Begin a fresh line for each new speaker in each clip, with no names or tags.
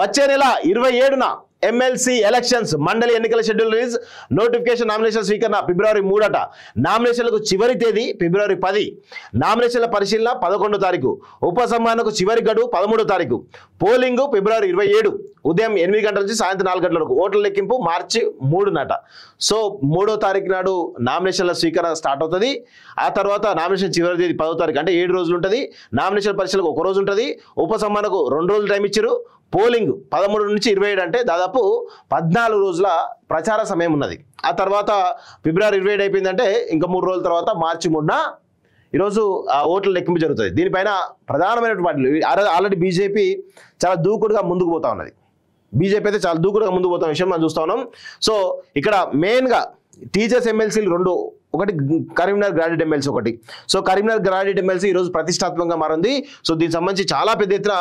వచ్చే నెల 27న MLC elections మండలి ఎన్నికల షెడ్యూల్ రిలీజ్. నోటిఫికేషన్ నామినేషన్ స్వీకరణ ఫిబ్రవరి 3 అట. నామినేషన్లకు చివరి తేదీ ఫిబ్రవరి 10. నామినేషన్ల పరిశీలన 11వ తారీఖు. ఉపసంహరణకు చివరి గడువు 13వ తారీఖు. పోలింగ్ ఫిబ్రవరి 27 ఉదయం 8 గంటల నుంచి సాయంత్రం 4 గంటల వరకు. ఓట్ల లెక్కింపు మార్చి 3నట. సో 3వ తారీఖు నాడు నామినేషన్ల స్వీకరణ స్టార్ట్ అవుతుంది. ఆ తర్వాత నామినేషన్ చివరి తేదీ 10వ తారీఖు, అంటే 7 రోజులు ఉంటుంది. నామినేషన్ పరిశీలనకు 1 రోజు ఉంటుంది. ఉపసంహరణకు 2 రోజులు టైం ఇచ్చారు. పోలింగ్ 13 నుంచి 27, అంటే దాదాపు 14 రోజుల ప్రచార సమయం ఉన్నది. ఆ తర్వాత ఫిబ్రవరి 27 అయిపోయిందంటే ఇంకా 3 రోజుల తర్వాత మార్చి 3న ఈరోజు ఓట్ల లెక్కింపు జరుగుతుంది. దీనిపైన ప్రధానమైనటువంటి పార్టీలు ఆల్రెడీ బీజేపీ చాలా దూకుడుగా ముందుకు పోతా ఉన్నది. బీజేపీ అయితే చాలా దూకుడుగా ముందుకు పోతున్న విషయం మనం చూస్తా ఉన్నాం. సో ఇక్కడ మెయిన్గా టీచర్స్ ఎమ్మెల్సీలు 2, ఒకటి కరీంనగర్ గ్రాడ్యుయేట్ ఎమ్మెల్సీ ఒకటి. సో కరీంనగర్ గ్రాడ్యుయేట్ ఎమ్మెల్సీ ఈరోజు ప్రతిష్టాత్మకంగా మారింది. సో దీనికి సంబంధించి చాలా పెద్ద ఎత్తున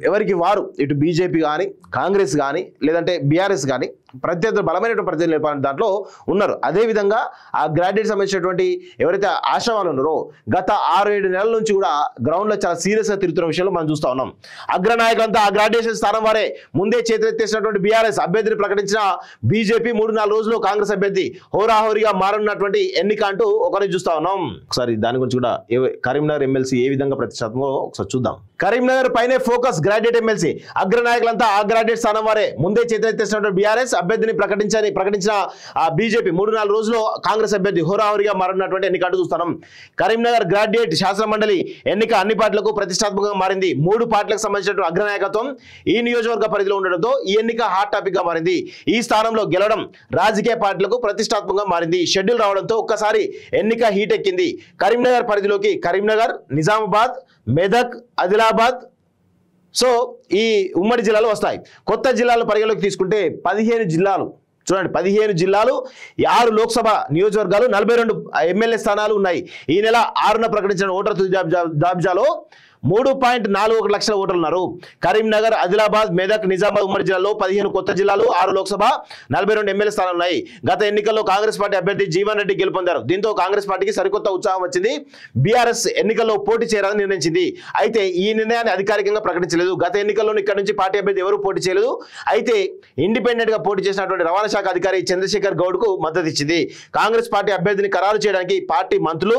ఎవరికి వారు ఇటు బీజేపీ కానీ కాంగ్రెస్ కానీ లేదంటే బీఆర్ఎస్ కానీ ప్రత్యర్థులు బలమైనటువంటి ప్రత్యర్థులు దాంట్లో ఉన్నారు. అదేవిధంగా ఆ గ్రాడ్యుయేట్ సంబంధించినటువంటి ఎవరైతే ఆశావాళ్ళు ఉన్నారో గత 6-7 నెలల నుంచి కూడా గ్రౌండ్లో చాలా సీరియస్గా తిరుగుతున్న విషయంలో మనం చూస్తూ ఉన్నాం. అగ్రనాయకులంతా ఆ గ్రాడ్యుయేషన్ స్థానం వారే ముందే చేతులెత్తేసినటువంటి బీఆర్ఎస్ అభ్యర్థిని ప్రకటించిన బీజేపీ 3-4 రోజులు కాంగ్రెస్ అభ్యర్థి హోరాహోరీగా మారనున్నటువంటి ఎన్నిక అంటూ ఒకరిని చూస్తా ఉన్నాం. ఒకసారి దాని గురించి కూడా కరీంనగర్ ఎమ్మెల్సీ ఏ విధంగా ప్రతిష్టాత్మకో ఒకసారి చూద్దాం. కరీంనగర్ పైనే ఫోకస్ గ్రాడ్యుయేట్ ఎమ్మెల్సీ. అగ్రనాయకులంతా ఆ గ్రాడ్యుయేట్ స్థానం వారే ముందే చేతులెత్తేసినటువంటి బీఆర్ఎస్ అభ్యర్థిని ప్రకటించిన బీజేపీ 3-4 రోజులు కాంగ్రెస్ అభ్యర్థి హోరాహోరీగా మారినటువంటి ఎన్నిక అంటూ చూస్తున్నాం. కరీంనగర్ గ్రాడ్యుయేట్ శాసన మండలి ఎన్నిక అన్ని పార్టీలకు ప్రతిష్టాత్మకంగా మారింది. 3 పార్టీలకు సంబంధించిన అగ్రనాయకత్వం ఈ నియోజకవర్గ పరిధిలో ఉండడంతో ఈ ఎన్నిక హాట్ టాపిక్ గా మారింది. ఈ స్థానంలో గెలవడం రాజకీయ పార్టీలకు ప్రతిష్టాత్మకంగా మారింది. షెడ్యూల్ రావడంతో ఒక్కసారి ఎన్నిక హీట్ ఎక్కింది. కరీంనగర్ పరిధిలోకి కరీంనగర్, నిజామాబాద్, మెదక్, ఆదిలాబాద్ సో ఈ ఉమ్మడి జిల్లాలు వస్తాయి. కొత్త జిల్లాలను పరిగణలోకి తీసుకుంటే 15 జిల్లాలు చూడండి, 15 జిల్లాలు, 6 లోక్సభ నియోజకవర్గాలు, 42 ఎమ్మెల్యే స్థానాలు ఉన్నాయి. ఈ నెల 6న ప్రకటించిన ఓటర్ తుది జాబితాలో 3.41 లక్షల ఓటర్లు ఉన్నారు. కరీంనగర్, ఆదిలాబాద్, మెదక్, నిజామాబాద్ ఉమ్మడి జిల్లాలో 15 కొత్త జిల్లాలు, 6 లోక్సభ, 42 ఎమ్మెల్యే స్థానాలు ఉన్నాయి. గత ఎన్నికల్లో కాంగ్రెస్ పార్టీ అభ్యర్థి జీవన్ రెడ్డి గెలుపొందారు. దీంతో కాంగ్రెస్ పార్టీకి సరికొత్త ఉత్సాహం వచ్చింది. బీఆర్ఎస్ ఎన్నికల్లో పోటీ చేయాలని నిర్ణయించింది. అయితే ఈ నిర్ణయాన్ని అధికారికంగా ప్రకటించలేదు. గత ఎన్నికల్లో ఇక్కడ నుంచి పార్టీ అభ్యర్థి ఎవరూ పోటీ చేయలేదు. అయితే ఇండిపెండెంట్ గా పోటీ చేసినటువంటి రవాణా శాఖ అధికారి చంద్రశేఖర్ గౌడ్ కు మద్దతు ఇచ్చింది. కాంగ్రెస్ పార్టీ అభ్యర్థిని ఖరారు చేయడానికి పార్టీ మంత్రులు,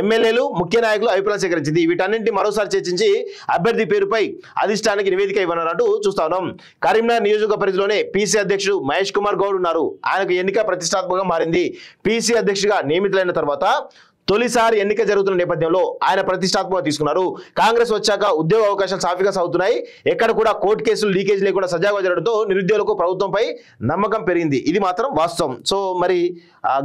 ఎమ్మెల్యేలు, ముఖ్య నాయకులు అభిప్రాయం సేకరించింది. వీటన్నింటినీ మరోసారి చర్చించి అభ్యర్థి పేరుపై అధిష్టానానికి నివేదిక ఇవ్వనున్నట్టు చూస్తా ఉన్నాం. కరీంనగర్ నియోజకవర్గ పరిధిలోనే పీసీ అధ్యక్షుడు మహేష్ కుమార్ గౌడ్ ఉన్నారు. ఆయనకు ఎన్నిక ప్రతిష్టాత్మకంగా మారింది. పీసీ అధ్యక్షుడిగా నియమితులైన తర్వాత తొలిసారి ఎన్నిక జరుగుతున్న నేపథ్యంలో ఆయన ప్రతిష్టాత్మకంగా తీసుకున్నారు. కాంగ్రెస్ వచ్చాక ఉద్యోగ అవకాశాలు సాఫీగా సాగుతున్నాయి. ఎక్కడ కూడా కోర్టు కేసులు లీకేజ్ లేకుండా సజావుగా జరగడంతో నిరుద్యోగులకు ప్రభుత్వంపై నమ్మకం పెరిగింది. ఇది మాత్రం వాస్తవం. సో మరి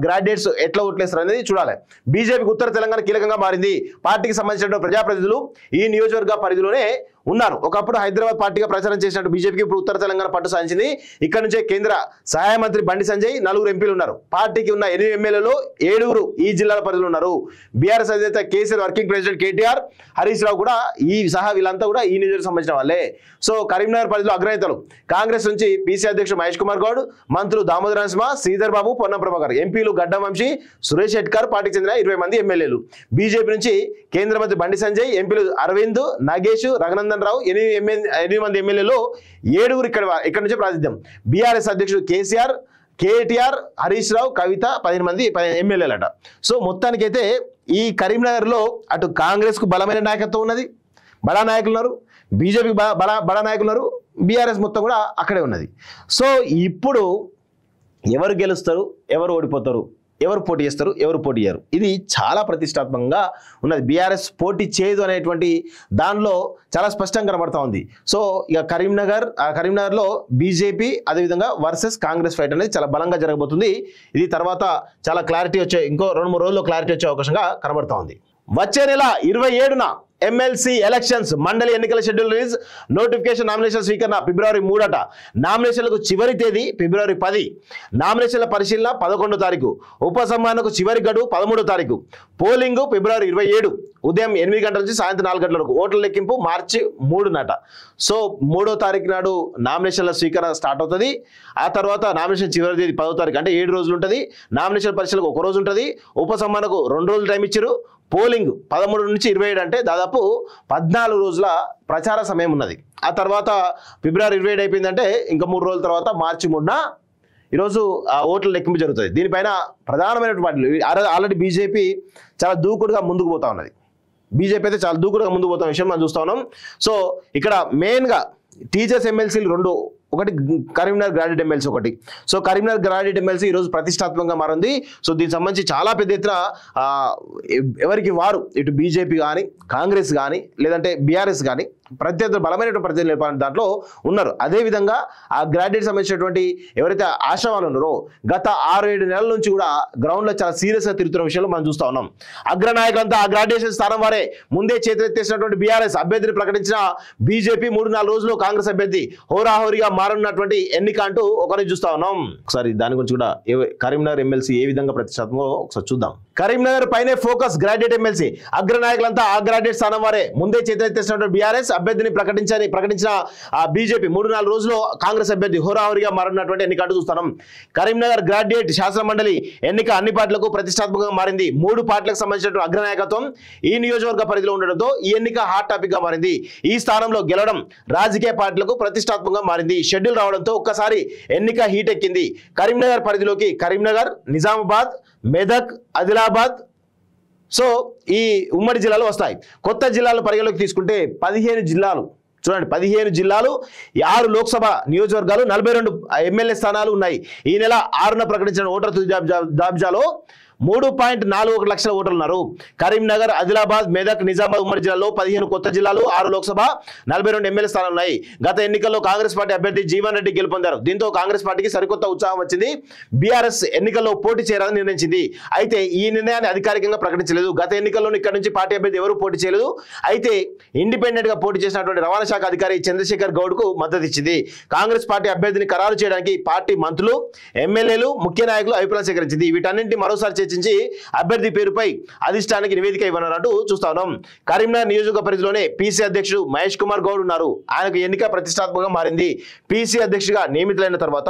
గ్రాడ్యుయేట్స్ ఎట్లా ఓట్లేస్తారు అనేది చూడాలి. బీజేపీకి ఉత్తర తెలంగాణ కీలకంగా మారింది. పార్టీకి సంబంధించిన ప్రజాప్రతినిధులు ఈ నియోజకవర్గ పరిధిలోనే ఉన్నారు. ఒకప్పుడు హైదరాబాద్ పార్టీగా ప్రచారం చేసినట్టు బీజేపీకి ఇప్పుడు ఉత్తర తెలంగాణ పట్టు సాధించింది. ఇక్కడ నుంచే కేంద్ర సహాయ మంత్రి బండి సంజయ్, 4 ఎంపీలు ఉన్నారు. పార్టీకి ఉన్న 8 ఎమ్మెల్యేలు 7 ఈ జిల్లాల పరిధిలో ఉన్నారు. బీఆర్ఎస్ అధినేత కేసీఆర్ వర్కింగ్ ప్రెసిడెంట్ కేటీఆర్, హరీష్ రావు కూడా వీళ్ళంతా కూడా ఈ నియోజకవర్గం సంబంధించిన వాళ్ళే. సో కరీంనగర్ పరిధిలో అగ్రనేతలు కాంగ్రెస్ నుంచి పీసీ అధ్యక్షుడు మహేష్ కుమార్ గౌడ్, మంత్రులు దామోదర నరసింహ, శ్రీధర్ బాబు, పొన్నం ప్రభాకర్, ఎంపీలు గడ్డం వంశీ, సురేష్ షెట్కర్, పార్టీకి చెందిన 20 మంది ఎమ్మెల్యేలు. బీజేపీ నుంచి కేంద్ర మంత్రి బండి సంజయ్, ఎంపీలు అరవింద్, నాగేష్, రఘునందన్ రావు, 8 మంది ఎమ్మెల్యేలు, 7 ఇక్కడ నుంచి ప్రాతినిధ్యం. బీఆర్ఎస్ అధ్యక్షుడు కేటీఆర్, హరీష్ రావు, కవిత 15 మంది ఎమ్మెల్యేలట. సో మొత్తానికైతే ఈ కరీంనగర్లో అటు కాంగ్రెస్ కు బలమైన నాయకత్వం ఉన్నది, బడా నాయకులు ఉన్నారు, బీజేపీకి బడా నాయకులు ఉన్నారు, బీఆర్ఎస్ మొత్తం కూడా అక్కడే ఉన్నది. సో ఇప్పుడు ఎవరు గెలుస్తారు, ఎవరు ఓడిపోతారు, ఎవరు పోటీ చేస్తారు, ఎవరు పోటీ చేయరు, ఇది చాలా ప్రతిష్టాత్మకంగా ఉన్నది. బీఆర్ఎస్ పోటీ చేయదు అనేటువంటి దానిలో చాలా స్పష్టంగా కనబడతా ఉంది. సో ఇక కరీంనగర్లో బీజేపీ అదేవిధంగా వర్సెస్ కాంగ్రెస్ ఫైట్ అనేది చాలా బలంగా జరగబోతుంది. ఇది తర్వాత చాలా క్లారిటీ ఇంకో 2-3 రోజుల్లో క్లారిటీ వచ్చే అవకాశంగా కనబడతా ఉంది. వచ్చే నెల 27న ఎమ్మెల్సీ ఎలక్షన్స్ మండలి ఎన్నికల షెడ్యూల్ రిలీజ్. నోటిఫికేషన్ నామినేషన్ స్వీకరణ ఫిబ్రవరి 3 అట. నామినేషన్లకు చివరి తేదీ ఫిబ్రవరి 10. నామినేషన్ల పరిశీలన 11వ తారీఖు. ఉపసంహరణకు చివరి గడువు 13వ తారీఖు. పోలింగ్ ఫిబ్రవరి 27 ఉదయం 8 గంటల నుంచి సాయంత్రం 4 గంటల వరకు. ఓట్ల లెక్కింపు మార్చి 3 నాట. సో 3వ తారీఖు నాడు నామినేషన్ల స్వీకరణ స్టార్ట్ అవుతుంది. ఆ తర్వాత నామినేషన్ చివరి తేదీ 10వ తారీఖు, అంటే 7 రోజులు ఉంటుంది. నామినేషన్ పరిశీలనకు 1 రోజు ఉంటుంది. ఉపసంహరణకు 2 రోజులు టైం ఇచ్చారు. పోలింగ్ 13 నుంచి 27, అంటే దాదాపు 14 రోజుల ప్రచార సమయం ఉన్నది. ఆ తర్వాత ఫిబ్రవరి 27 అయిపోయిందంటే ఇంకా 3 రోజుల తర్వాత మార్చి 3న ఈరోజు ఓట్ల లెక్కింపు జరుగుతుంది. దీనిపైన ప్రధానమైనటువంటి పార్టీలు ఆల్రెడీ బీజేపీ చాలా దూకుడుగా ముందుకు పోతా ఉన్నది. బీజేపీ అయితే చాలా దూకుడుగా ముందుకు పోతున్న విషయం మనం చూస్తా ఉన్నాం. సో ఇక్కడ మెయిన్గా టీచర్స్ ఎమ్మెల్సీలు 2, ఒకటి కరీంనగర్ గ్రాడ్యుయేట్ ఎమ్మెల్సీ ఒకటి. సో కరీంనగర్ గ్రాడ్యుయేట్ ఎమ్మెల్సీ ఈరోజు ప్రతిష్టాత్మకంగా మారింది. సో దీనికి సంబంధించి చాలా పెద్ద ఎత్తున ఎవరికి వారు ఇటు బీజేపీ కానీ కాంగ్రెస్ కానీ లేదంటే బీఆర్ఎస్ కానీ ప్రత్యర్థులు బలమైనటువంటి ప్రత్యర్థులు దాంట్లో ఉన్నారు. అదేవిధంగా ఆ గ్రాడ్యుయేట్ సంబంధించినటువంటి ఎవరైతే ఆశావాళ్ళు ఉన్నారో గత 6-7 నెలల నుంచి కూడా గ్రౌండ్లో చాలా సీరియస్గా తిరుగుతున్న విషయంలో మనం చూస్తూ ఉన్నాం. అగ్రనాయకులంతా ఆ గ్రాడ్యుయేషన్ స్థానం వారే ముందే చేతులెత్తేసినటువంటి బీఆర్ఎస్ అభ్యర్థిని ప్రకటించిన బీజేపీ 3-4 రోజులు కాంగ్రెస్ అభ్యర్థి హోరాహోరీగా మారనున్నటువంటి ఎన్నిక అంటూ ఒకరిని చూస్తా ఉన్నాం. ఒకసారి దాని గురించి కూడా కరీంనగర్ ఎమ్మెల్సీ ఏ విధంగా ప్రతిష్టాత్మకో ఒకసారి చూద్దాం. కరీంనగర్ పైనే ఫోకస్ గ్రాడ్యుయేట్ ఎమ్మెల్సీ. అగ్రనాయకులంతా ఆ గ్రాడ్యుయేట్ స్థానం వారే ముందే చేతులెత్తేసినటువంటి బీఆర్ఎస్ అభ్యర్థిని ప్రకటించిన బీజేపీ 3-4 రోజులు కాంగ్రెస్ అభ్యర్థి హోరాహోరీగా మారినటువంటి ఎన్నిక అంటూ చూస్తున్నాం. కరీంనగర్ గ్రాడ్యుయేట్ శాసన మండలి ఎన్నిక అన్ని పార్టీలకు ప్రతిష్టాత్మకంగా మారింది. 3 పార్టీలకు సంబంధించిన అగ్రనాయకత్వం ఈ నియోజకవర్గ పరిధిలో ఉండడంతో ఈ ఎన్నిక హాట్ టాపిక్ గా మారింది. ఈ స్థానంలో గెలవడం రాజకీయ పార్టీలకు ప్రతిష్టాత్మకంగా మారింది. షెడ్యూల్ రావడంతో ఒక్కసారి ఎన్నిక హీట్ ఎక్కింది. కరీంనగర్ పరిధిలోకి కరీంనగర్, నిజామాబాద్, మెదక్, ఆదిలాబాద్ సో ఈ ఉమ్మడి జిల్లాలు వస్తాయి. కొత్త జిల్లాలను పరిగణలోకి తీసుకుంటే 15 జిల్లాలు, చూడండి 15 జిల్లాలు, 6 లోక్సభ నియోజకవర్గాలు, 42 ఎమ్మెల్యే స్థానాలు ఉన్నాయి. ఈ నెల 6న ప్రకటించిన ఓటర్ తుది జాబితాలో 3.41 లక్షల ఓటర్లు ఉన్నారు. కరీంనగర్, ఆదిలాబాద్, మెదక్, నిజామాబాద్ ఉమ్మడి జిల్లాలో 15 కొత్త జిల్లాలు, 6 లోక్సభ, 42 ఎమ్మెల్యే స్థానాలు ఉన్నాయి. గత ఎన్నికల్లో కాంగ్రెస్ పార్టీ అభ్యర్థి జీవన్ రెడ్డి గెలుపొందారు. దీంతో కాంగ్రెస్ పార్టీకి సరికొత్త ఉత్సాహం వచ్చింది. బీఆర్ఎస్ ఎన్నికల్లో పోటీ చేయాలని నిర్ణయించింది. అయితే ఈ నిర్ణయాన్ని అధికారికంగా ప్రకటించలేదు. గత ఎన్నికల్లో ఇక్కడ నుంచి పార్టీ అభ్యర్థి ఎవరూ పోటీ చేయలేదు. అయితే ఇండిపెండెంట్ గా పోటీ చేసినటువంటి రవాణా శాఖ అధికారి చంద్రశేఖర్ గౌడ్ కు మద్దతు ఇచ్చింది. కాంగ్రెస్ పార్టీ అభ్యర్థిని ఖరారు చేయడానికి పార్టీ మంత్రులు, ఎమ్మెల్యేలు, ముఖ్య నాయకులు అభిప్రాయం సేకరించింది. వీటన్నింటినీ మరోసారి చర్చించి అభ్యర్థి పేరుపై అధిష్టానానికి నివేదిక ఇవ్వనున్నట్టు చూస్తా ఉన్నాం. కరీంనగర్ నియోజకవర్గ పరిధిలోనే పీసీ అధ్యక్షుడు మహేష్ కుమార్ గౌడ్ ఉన్నారు. ఆయనకు ఎన్నిక ప్రతిష్టాత్మకంగా మారింది. పీసీ అధ్యక్షుడిగా నియమితులైన తర్వాత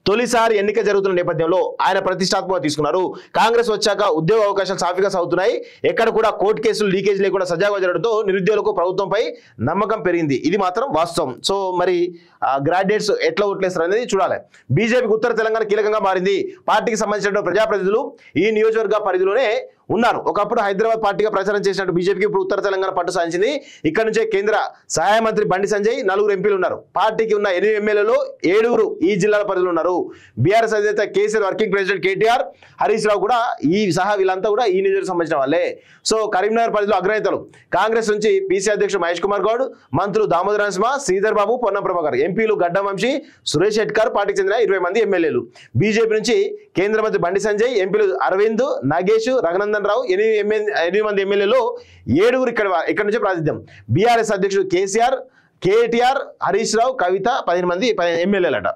తొలిసారి ఎన్నిక జరుగుతున్న నేపథ్యంలో ఆయన ప్రతిష్టాత్మకంగా తీసుకున్నారు. కాంగ్రెస్ వచ్చాక ఉద్యోగ అవకాశాలు సాఫీగా సాగుతున్నాయి. ఎక్కడ కూడా కోర్టు కేసులు లీకేజ్ లేకుండా సజావుగా జరగడంతో నిరుద్యోగులకు ప్రభుత్వంపై నమ్మకం పెరిగింది. ఇది మాత్రం వాస్తవం. సో మరి గ్రాడ్యుయేట్స్ ఎట్లా ఓట్లేస్తారు అనేది చూడాలి. బీజేపీకి ఉత్తర తెలంగాణ కీలకంగా మారింది. పార్టీకి సంబంధించిన ప్రజాప్రతినిధులు ఈ నియోజకవర్గ పరిధిలోనే ఉన్నారు. ఒకప్పుడు హైదరాబాద్ పార్టీగా ప్రచారం చేసినట్టు బీజేపీకి ఇప్పుడు ఉత్తర తెలంగాణ పట్టు సాధించింది. ఇక్కడ నుంచే కేంద్ర సహాయ మంత్రి బండి సంజయ్, 4 ఎంపీలు ఉన్నారు. పార్టీకి ఉన్న 8 ఎమ్మెల్యేలు 7 ఈ జిల్లాల పరిధిలో ఉన్నారు. బీఆర్ఎస్ అధినేత కేసీఆర్ వర్కింగ్ ప్రెసిడెంట్ కేటీఆర్, హరీష్ రావు కూడా వీళ్ళంతా కూడా ఈ నియోజకవర్గం సంబంధించిన వాళ్ళే. సో కరీంనగర్ పరిధిలో అగ్రనేతలు కాంగ్రెస్ నుంచి పీసీ అధ్యక్షుడు మహేష్ కుమార్ గౌడ్, మంత్రులు దామోదర నరసింహ, శ్రీధర్ బాబు, పొన్నం ప్రభాకర్, ఎంపీలు గడ్డం వంశీ, సురేష్ షెట్కర్, పార్టీకి చెందిన 20 మంది ఎమ్మెల్యేలు. బీజేపీ నుంచి కేంద్ర మంత్రి బండి సంజయ్, ఎంపీలు అరవింద్, నాగేష్, రఘునందన్ రావు, 8 మంది ఎమ్మెల్యేలు, 7 ఇక్కడ నుంచి ప్రాతినిధ్యం. బీఆర్ఎస్ అధ్యక్షుడు కేసీఆర్, కేటీఆర్, హరీష్ రావు, కవిత 15 మంది ఎమ్మెల్యేలట.